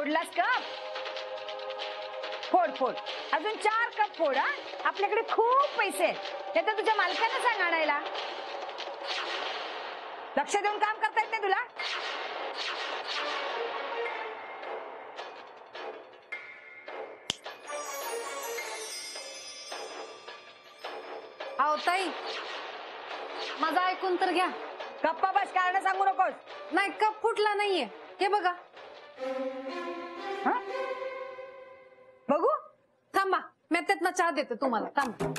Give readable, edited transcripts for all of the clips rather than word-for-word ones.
फोडलास cup? फोड फोड, अजून 4 कप फोड. हा, आपल्याकडे खूप पैसे आहेत. तर तुझ्या मालकांना सांग आणायला. लक्ष देऊन काम करता येत नाही तुला? अहो ताई, माझं ऐकून तर घ्या. गप्पा बस, कारण सांगू नकोस. नाही, कप फुटला नाहीये, हे बघा. हा? बघू. थांबा, मी त्यातनं चहा देते तुम्हाला. थांबा.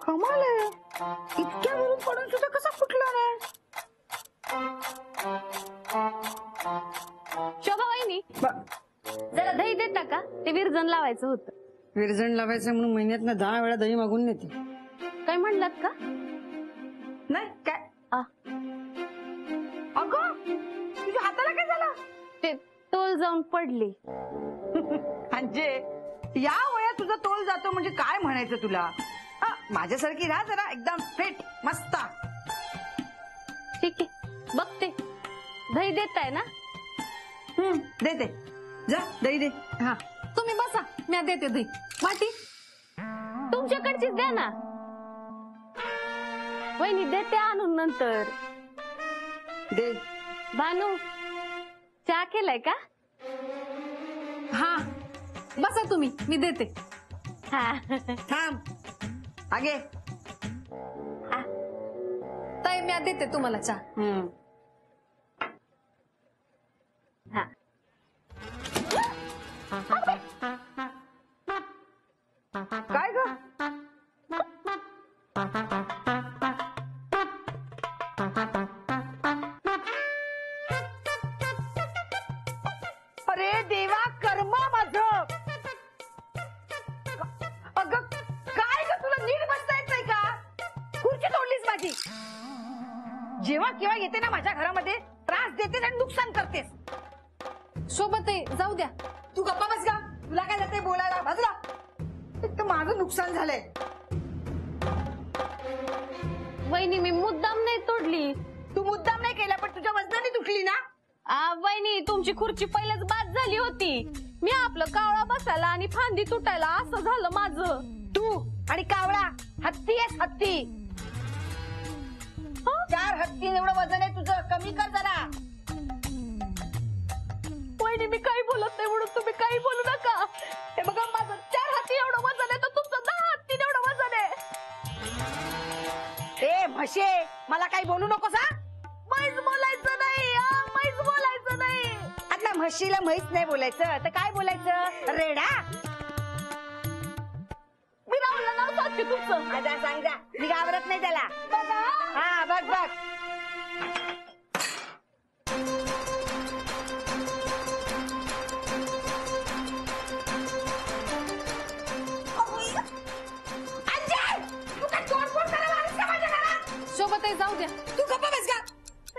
कमाल आहे, इतक्या वरून पडून सुद्धा कसा फुटला नाही? शोभा वहिनी, जरा दही देता का? ते विरजण लावायचं होतं. विरजण लावायचं म्हणून महिन्यात 10 वेळा दही मागून नेते. काय म्हणलात का? नाही काय? अगं, तुझ्या हाताला काय झालं? ते तोल जाऊन पडली. म्हणजे या वयात तुझा तोल जातो म्हणजे काय म्हणायचं तुला? माझ्यासारखी राहा जरा, एकदम फिट मस्त. ठीक आहे, बघते. दही देताय ना? दे जा, दही दे. हा, तुम्ही बसा, मी देते दही. वाटी तुमच्याकडचीच द्या ना. वहिनी देते आणून नंतर. दे. भानू, चहा केलाय का? हा, बसा तुम्ही, मी देते. हा. थांब, आगे. ताई, मी देते तुम्हाला चहा. हा. काय ग? अरे देवा, कर्म माझं. अगं काय ग, तुला नीट बसता येत नाही का? खुर्ची तोडलीस माझी. जेव्हा केव्हा येते ना माझ्या घरामध्ये, त्रास देतेस आणि नुकसान करतेस. सोबत जाऊ द्या. तू गप्पा बस का? तुला काय जाते बोलायला? बाजूला. एक तर माझं नुकसान झालंय. वहिनी, मी मुद्दाम नाही तोडली. तू मुद्दाम नाही केला, पण तुझ्या वजनाने तुटली ना. वहिनी, तुमची खुर्ची पहिलेच बाद झाली होती. मी आपलं कावळा बसायला आणि फांदी तुटायला, असं झालं माझं. तू आणि कावळा हत्ती आहेस, हत्ती. 4 हत्ती एवढं वजन आहे तुझं, कमी कर जरा. वहिनी, मी काही बोलत नाही म्हणून तुम्ही काही बोलू नका. हे बघा, माझं 4 हत्ती एवढं वजन आहे, तर तुमचं 10 हत्ती एवढं वजन आहे. ए म्हशे, मला काही बोलू नकोस. हा, मैच बोलायचं नाही. मैच बोलायचं नाही. आता म्हशीला म्हैस नाही बोलायचं तर काय बोलायचं? रेडा. मी राहुलला नाव सांगते तुमचं. माझा सांग जा, मी घाबरत नाही त्याला. बघा. हा, बघ बघ. सोबत जाऊ द्या. तू गप्पा बस का?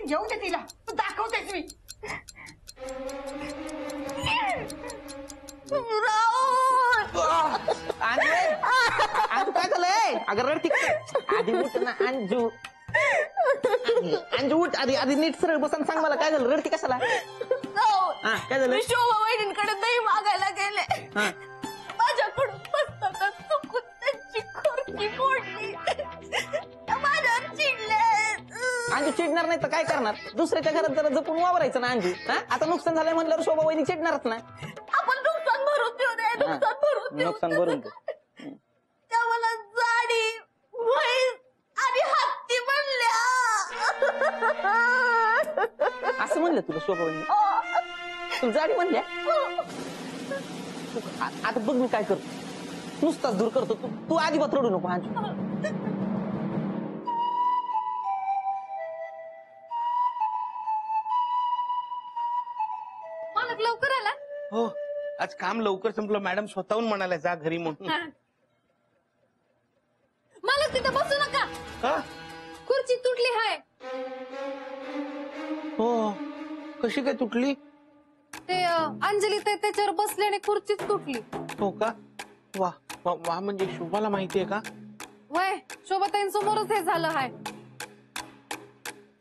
येऊ दे तिला, तू दाखवतेस मी. अंजू काय झालंय? अगं रडती आधी उठ ना अंजू. अंजू उठ आधी, आधी नीट सरळ बसून सांग मला काय झालं, रडती कशाला? काय झालं? शोभा वहिनींकडे दही मागायला गेले. माझ्याकडून पुस्तकात चुकून त्यांची खुर्ची फोडली. माझ्यावर चिडले. अंजू चिडणार नाही तर काय करणार? दुसऱ्याच्या घरात जरा जपून वावरायचं ना अंजू. आता नुकसान झालंय म्हणल्यावर शोभा वहिनी चिडणारच ना. आपण नुकसान भरून देऊ नये. नुकसान भरून देऊ. मला जाडी, म्हैस आणि हत्ती म्हणल्या. असं म्हणलं तुला शोभा वहिनी? तू जाडी म्हणल्या? आता बघ मी काय करतो, नुसताच दूर करतो. तू अजिबात रडू नको अंजू. मालक लवकर आला. हो, आज काम लवकर संपलं. मॅडम स्वतःहून म्हणाल्या जा घरी म्हणून. तिथे बसू नका. का? खुर्ची तुटली हाय. हो, कशी काय तुटली? ते अंजली ते त्याच्यावर बसले आणि खुर्चीच तुटली. हो का? वा वा वा, म्हणजे शुभाला माहितीये का? वय शोभाताईंसमोरच हे झालं हाय.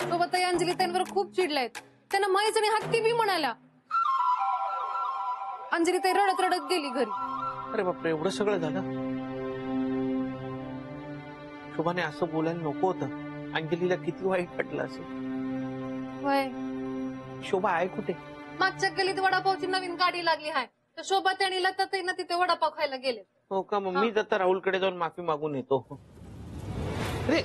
शोभाताई अंजली त्यांवर खूप चिडल्यात. त्यांना म्हैस आणि हत्ती बी म्हणाल्या. अंजली ताई रडत रडत गेली घरी. अरे बापरे, एवढं सगळं झालं? शुभाने असं बोलायला नको होतं. अंजलीला किती वाईट वाटलं असेल. वय शोभा आहे कुठे? मागच्या गलीत वडापावची नवीन गाडी लागली हाय. तर शोभाताई आणि लताताईंना तिथे वडापाव खायला गेले. हो का? मग मी आता राहुलकडे जाऊन माफी मागून येतो. अरे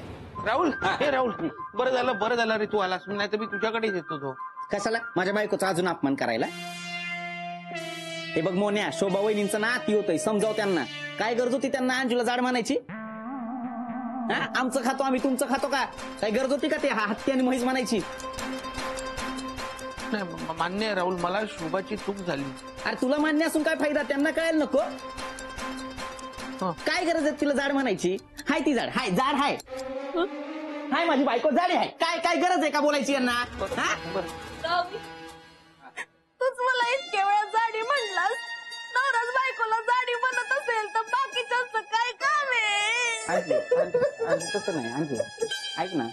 राहुल, हे राहुल, बरं झालं रे तू आलास, नाही तर मी तुझ्याकडेच येतो. तो कशाला माझ्या बायकोचा अजून अपमान करायला? हे बघ मोन्या, शोभा वहिनींचं ना अति होतंय, समजाव त्यांना. काय गरज होती त्यांना अंजूला जाड म्हणायची? हा, आमचं खातो आम्ही, तुमचं खातो का? काय गरज होती का ते हत्ती आणि म्हैस म्हणायची? नाही, मान्य आहे राहुल, मला शोभाची चूक झाली. अरे तुला मान्य असून काय फायदा? त्यांना कळायला नको. हं. काय गरज आहे तिला जाड म्हणायची? हाय ती जाड, हाय जाड, हाय हाय माझी बायको जाडी आहे. काय गरज आहे का बोलायची यांना? हा? तूच मला इतक्या वेळा जाडी म्हणलास. नवराच बायकोला जाडी म्हणत असेल तर बाकीच्यांचं काय काम आहे? तसं नाही अंजू, ऐक ना,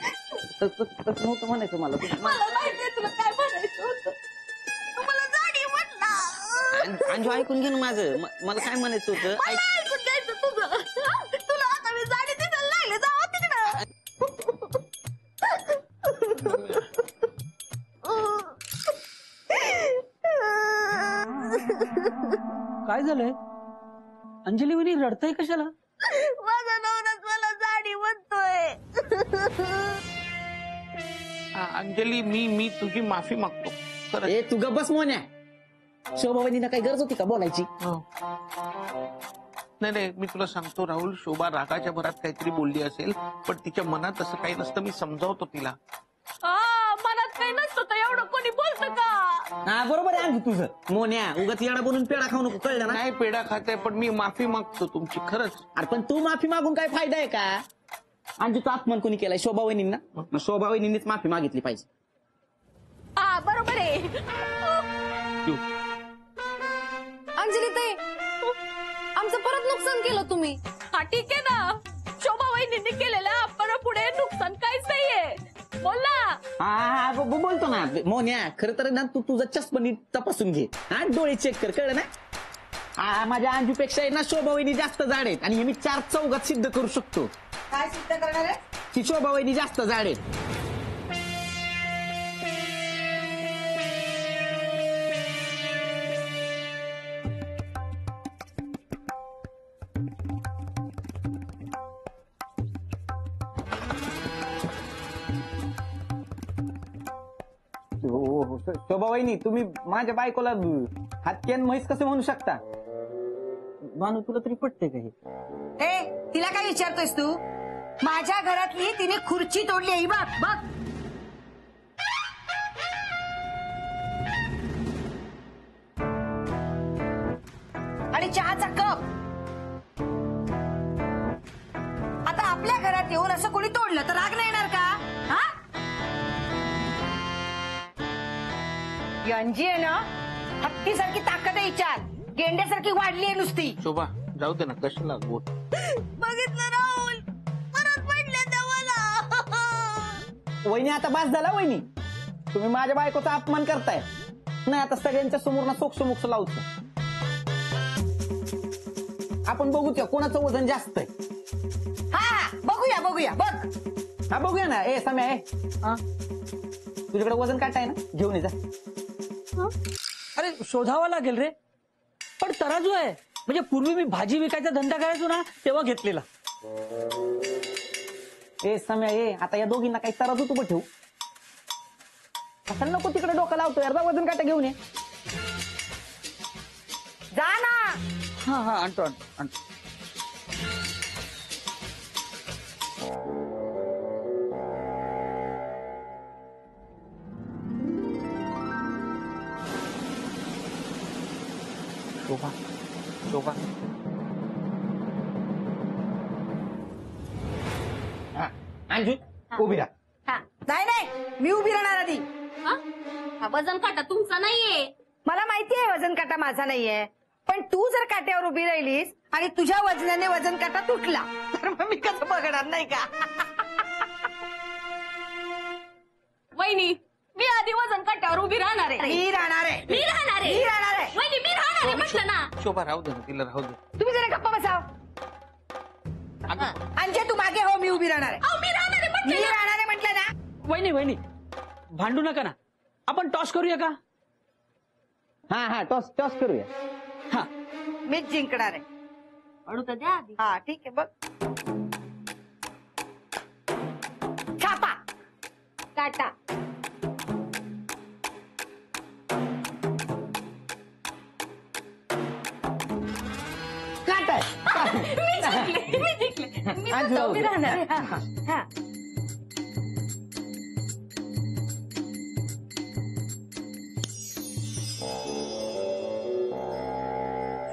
तसं नव्हतं म्हणायचं मला. मला माहितीये तुला काय म्हणायचं होतं. तू मला जाडी म्हणला. अंजू ऐकून घे ना माझं, मला काय म्हणायचं होतं. मला ऐकून घ्यायचं तुझं. तुला आता मी जाडी दिसायला लागले. जावं तिकडं. काय झालंय? अंजली वहिनी रडताय कशाला? माझा नवराच मला जाडी म्हणतोय. अंजली, मी तुझी माफी मागतो खरंच. ए तू गप्प बस मोन्या. शोभा वहिनीला काही गरज होती का बोलायची? हो. नाही, मी तुला सांगतो राहुल, शोभा रागाच्या भरात काहीतरी बोलली असेल, पण तिच्या मनात असं काही नसतं. मी समजावतो तिला. मनात काही नसतं तर एवढं कोणी बोलतं का? हा बरोबर आहे अंजू तुझं. मोन्या उगाच येडा बनून पेढा खाऊ नको, कळलं ना? नाही पेढा खाते, पण मी माफी मागतो तुमची खरंच. अरे पण तू माफी मागून काय फायदा आहे का? अंजूचा अपमान कोणी केलाय? शोभा वहिनींना. मग शोभा वहिनींनीच माफी मागितली पाहिजे. बरोबर आहे. अंजली ताई आमचं परत नुकसान केलं तुम्ही. हा ठीक आहे ना. शोभा वहिनींनी केलेल्या आपण पुढे नुकसान काहीच नाहीये. बोल ना. हा बोलतो ना मोन्या. खरं तर ना तू तुझा चष्मा नीट तपासून घे. हा डोळे चेक कर, कळलं ना? माझ्या अंजूपेक्षा ना शोभा वहिनी जास्त जाड आहेत, आणि हे मी 4 चौघात सिद्ध करू शकतो. काय सिद्ध करणार आहे? की शोभा वहिनी जास्त जाड आहेत. शोभा वहिनी, तुम्ही माझ्या बायकोला हत्ती आणि म्हैस कसं म्हणू शकता? भानू तुला तरी पटते का हे? तिला काय विचारतोयस तू? माझ्या घरातली तिने खुर्ची तोडली आहे. बघ बघ. आणि चहाचा कप. आता आपल्या घरात येऊन असं कोणी तोडलं तर राग नाही येणार का? हा? यांची आहे ना हत्तीसारखी ताकद आहे हिच्यात. गेंड्यासारखी वाढली आहे नुसती. शोभा जाऊ दे ना, कशाला बोल. बघितलं राहुल, परत पडले त्या मला. वहिनी आता बास झाला. वहिनी तुम्ही माझ्या बायकोचा अपमान करताय. नाही आता सगळ्यांच्या समोर ना सोक्ष लावतो. आपण बघूया कोणाचं वजन जास्त आहे. हा बघूया बघ. हा बघूया ना. ए सम्या, तुझ्याकडे वजन काटा आहे ना? घेऊन ये जा. अरे शोधावा लागेल रे. पण तराजू आहे. म्हणजे पूर्वी मी भाजी विकायचा धंदा करायचो ना, तेव्हा घेतलेला. ए सम्या, आता या दोघींना काही तराजू तू ठेवू. कशाला नको तिकडे डोकं लावतो यार. वजन काटा घेऊन ये. जा ना. हा आणतो. शोभा अंजू उभी राहा. हा नाही नाही मी उभी राहणार आधी. हा वजन काटा तुमचा नाहीये. मला माहितीये वजन काटा माझा नाहीये, पण तू जर काट्यावर उभी राहिलीस आणि तुझ्या वजनाने वजन काटा तुटला तर मग मी कसं बघणार नाही का? वहिनी मी आधी वजन काट्यावर उभी राहणार आहे. मी राहणार आहे. मी राहणार आहे. मी राहणार आहे. वहिनी मी राहणार आहे म्हटलं ना. शोभा राहू दे ना, तिला राहू दे. तुम्ही जरा गप्पा बसाव. अंजे तू मागे हो, मी उभी राहणार आहे. अहो, मी राहणार आहे मी म्हटलं ना. राहणार आहे म्हटलं ना. वहिनी भांडू नका ना, आपण टॉस करूया का? हा टॉस करूया. हा मीच जिंकणार आहे. पडू तर द्या आधी. हा ठीक आहे बघ. छापा काटा. काटा. मी जिंकले. मी अंजू फक्त राहू उभी दे. राहणार आहे. हा, हा.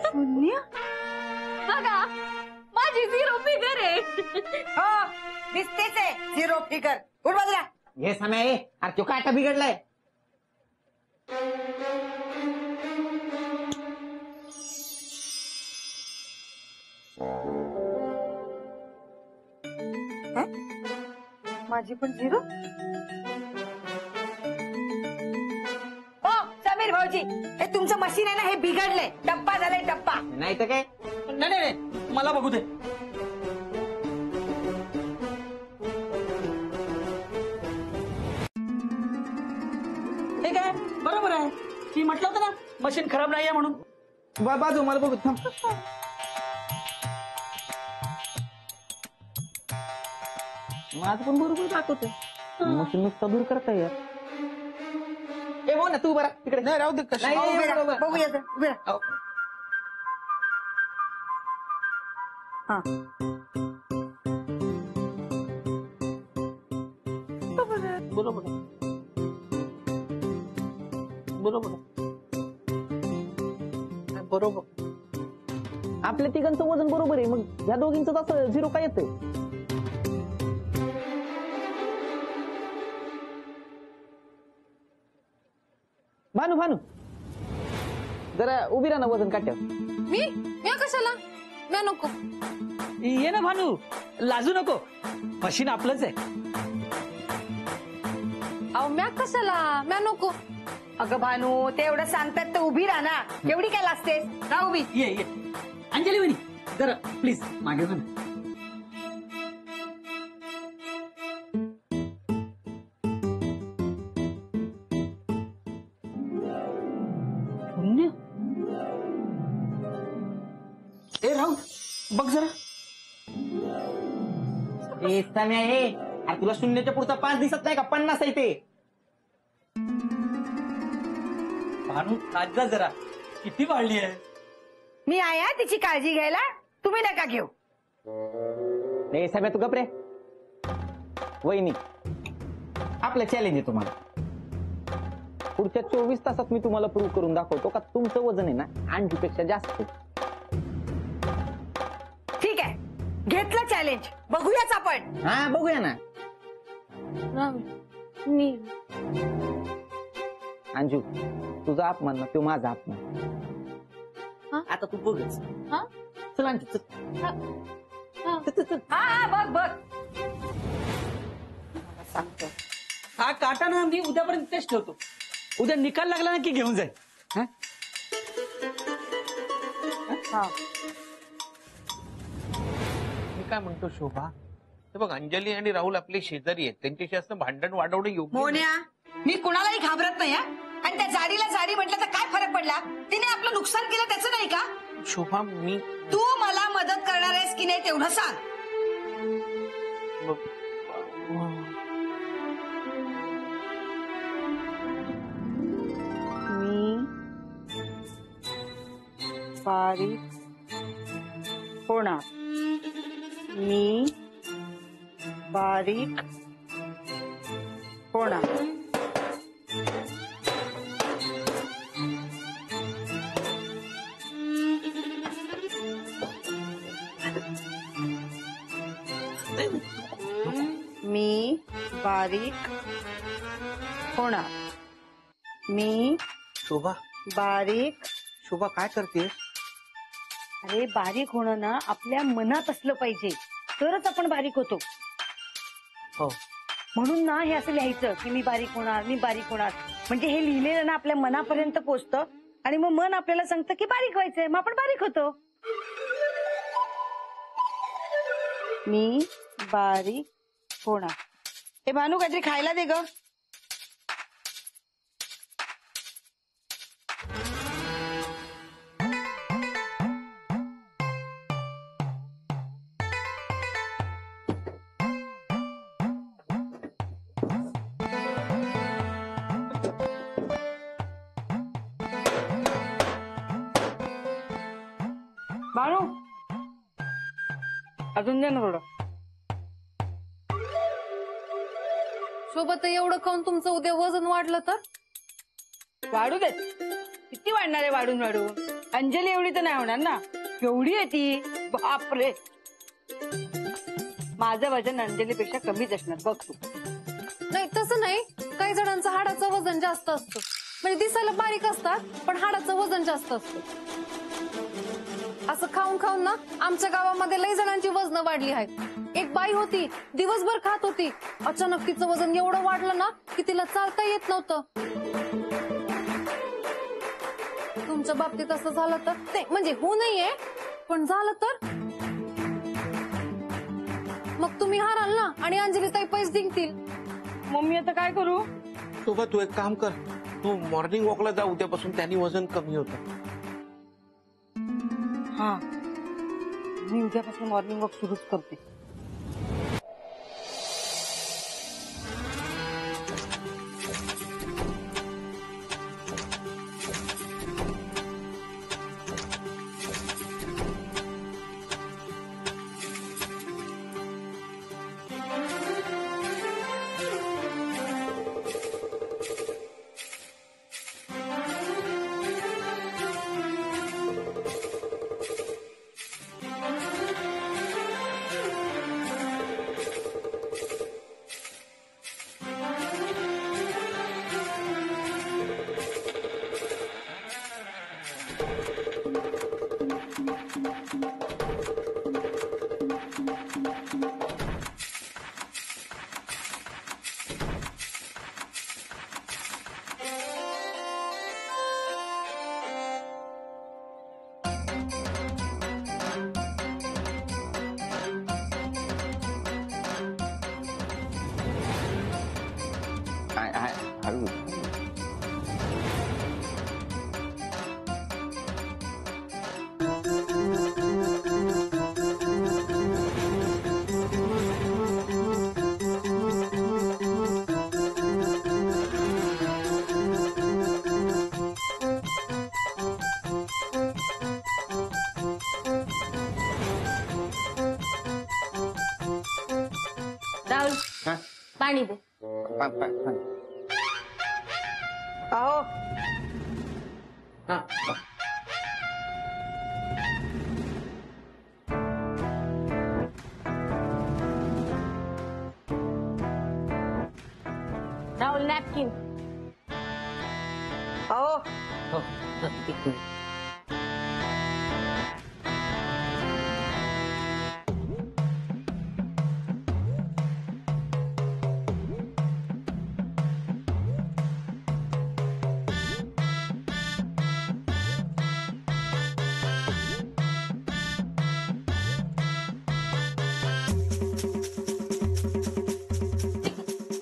शून्य. बघा माझी झिरो फिगर आहे. हो दिसतेच आहे झिरो फिगर. उठ बाजूला. हे समय अरे तो काटा बिघडलाय. माझी पण झिरो. हो समीर भाऊजी, हे तुमचं मशीन आहे ना, हे बिघडलंय. टप्पा झालाय टप्पा. नाही तर काय. नाही मला बघू दे. हे काय बरोबर आहे, मी म्हटलं होतं ना मशीन खराब नाहीये म्हणून. बाजू मला बघू थांब. माझं पण बरोबर दाखवते. मशीन नुसतं दूर करता यार. ए हो ना तू बरा तिकडे. नाही राहू दे. कशी हो, उभी राहा. बरोबर. बघूया जरा. उभी राहा. अहो, हा. बरोबर आहे. बरोबर आहे. नाही, बरोबर. आपल्या तिघांचं वजन बरोबर आहे, मग ह्या दोघींचं तसं झिरो काय येतंय? भानू जरा उभी राहा ना वजन काट्यावर. मी कशाला? म्या नको. ये ना भानू, लाजू नको, मशीन आपलंच आहे. अहो म्या कशाला? म्या नको. अगं भानू, ते एवढं सांगतात तर उभी राहा ना. एवढी काय लाजतेस? राहा उभी. ये अंजली वहिनी जरा प्लीज मागे जा ना. शून्य. ए राहुल बघ जरा. ए सम्या हे अरे तुला शून्याच्या पुढचा 5 दिसत नाही का? 50 आहे ते. भानू नाच जा जरा, किती वाढली आहे. मी आया तिची काळजी घ्यायला, तुम्ही नका घेऊ. ए सम्या तू गप रे. वहिनी आपलं चॅलेंज आहे तुम्हाला. पुढच्या 24 तासात मी तुम्हाला प्रूव्ह करून दाखवतो का तुमचं वजन आहे ना अंजूपेक्षा जास्त आहे. ठीक आहे, घेतलं चॅलेंज. बघूयाच आपण. हा बघूया ना. मी अंजू तुझा अपमान ना तो माझा अपमान. हा? आता तू बघच. हा? चल अंजू चल. हा. चल. हा बघ बघ. सांगतो. हा काटा ना मी उद्यापर्यंत तेच ठेवतो. उद्या निकाल लागला ना की घेऊन जाईल. हा? हा. मी काय म्हणतो शोभा, हे बघ अंजली आणि राहुल आपले शेजारी आहेत, त्यांच्याशी असं भांडण वाढवणं योग्य नाही. मोन्या, मी कुणालाही घाबरत नाही. हा? आणि त्या जाडीला जाडी म्हटलं तर काय फरक पडला? तिने आपलं नुकसान केलं त्याचं नाही का? शोभा मी तू मला मदत करणार आहेस की नाही तेवढं सांग. मी बारीक होणार. मी बारीक होणार. मी बारीक होणार. मी शोभा बारीक. शोभा काय करतेस? अरे बारीक होणं ना आपल्या मनात असलं पाहिजे, तरच आपण बारीक होतो. हो. म्हणून ना हे असं लिहायचं की मी बारीक होणार, मी बारीक होणार. म्हणजे हे लिहिलेलं ना आपल्या मनापर्यंत पोचतं आणि मग मन आपल्याला सांगतं की बारीक व्हायचंय, मग आपण बारीक होतो. मी बारीक होणार. हे भानू काहीतरी खायला दे ग. भानू अजून दे ना थोडं. शोभा एवढं खाऊन तुमचं उद्या वजन वाढलं तर? वाढू देत. किती वाढणार आहे वाढून वाढून? अंजली एवढी तर नाही होणार ना. केवढी आहे ती, बापरे. माझं वजन अंजलीपेक्षा कमीच असणार बघ तू. नाही तसं नाही, काही जणांचं हाडाचं वजन जास्त असतं. म्हणजे दिसायला बारीक असतात पण हाडाचं वजन जास्त असतं. असं खाऊन खाऊन ना आमच्या गावामध्ये लई जणांची वजन वाढली आहेत. एक बाई होती, दिवसभर खात होती, अचानक तिचं वजन एवढं वाढलं ना की तिला चालता येत नव्हतं. तुमच्या बाबतीत असं झालं तर ते म्हणजे होऊ नये, पण झालं तर मग तुम्ही हाराल ना आणि अंजली ताई पैसे जिंकतील. मम्मी आता काय करू? शोभा तू एक काम कर, तू मॉर्निंग वॉकला जा उद्यापासून, त्यांनी वजन कमी होतं. हा मी उद्यापासून मॉर्निंग वॉक सुरूच करते. हळू. राहुल हा? पाणी दे. अहो हा. राहुल नॅपकिन. अहो हो. एक मिनिट.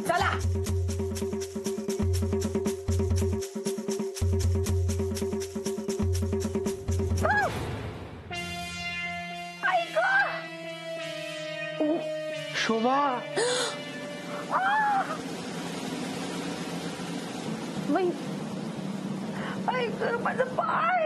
चला. शोभा ऐक माझं पाय.